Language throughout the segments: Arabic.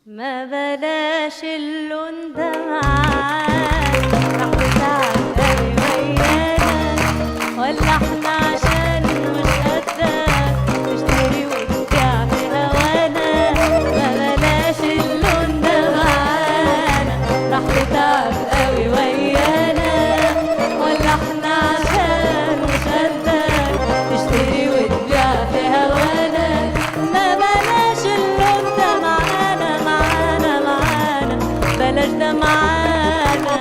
ما بلاش اللون ده معاك، راح تتعب قوي ويانا، ولا احنا عشان مش قدك تشتري وتبيع في هوانا. ما بلاش اللون ده معانا، راح تتعب قوي ويانا، ولا احنا عشان مش قدك تشتري وتبيع في هوانا. ما بلاش اللون ده معانا، بلاش ده معانا.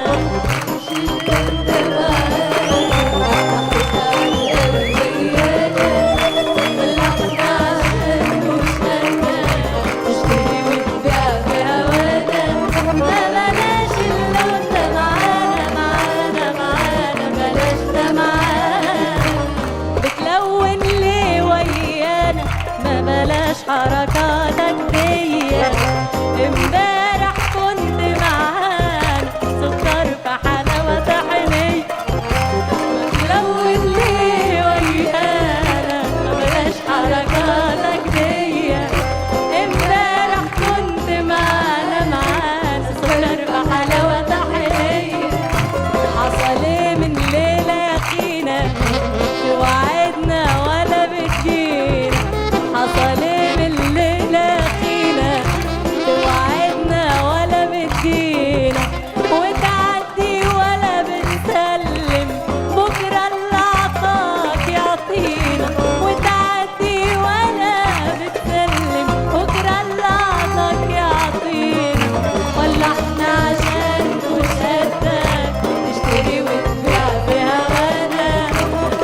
بتلون ليه ويانا، ما بلاش حركاتك دي. امبارح كنت معانا سكر في حلاوة عيني. بتلون ليه ويانا، ما بلاش حركاتك دي. امبارح كنت معانا سكر في حلاوة عيني. حصل ايه من ليلة يا اخينا، توعدنا ولا بتجينا. حصل ايه من ليلة يا اخينا، توعدنا ولا بتجينا. وتعدي ولا بنسلم، بكرة اللي عطاك يعطينا. وتعدي ولا بتسلم، بكرة اللي عطاك يعطينا. ولا احنا عشان مش قدك تشتري وتبيع في هوانا.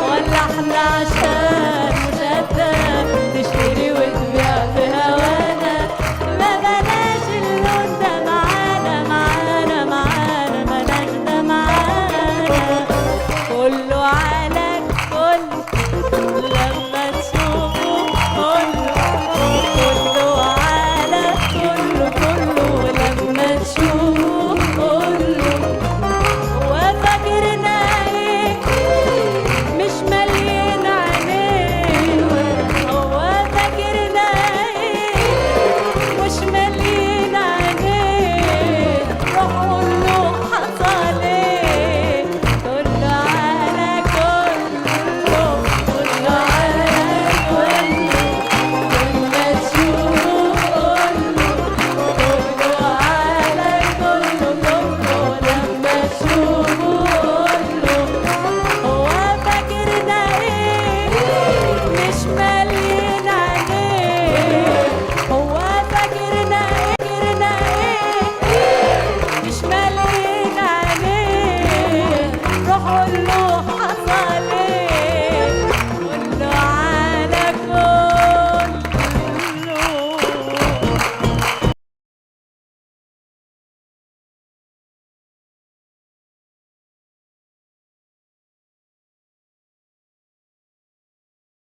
ولا احنا عشان مش قدك تشتري وتبيع في هوانا. ما بلاش اللون ده معانا، بلاش ده معانا. كله على الكل لما تشوفه، كله على كله لما تشوفه كله. وفاكرنا ايه مش مالين عينيه، هو فاكرنا ايه مش مالين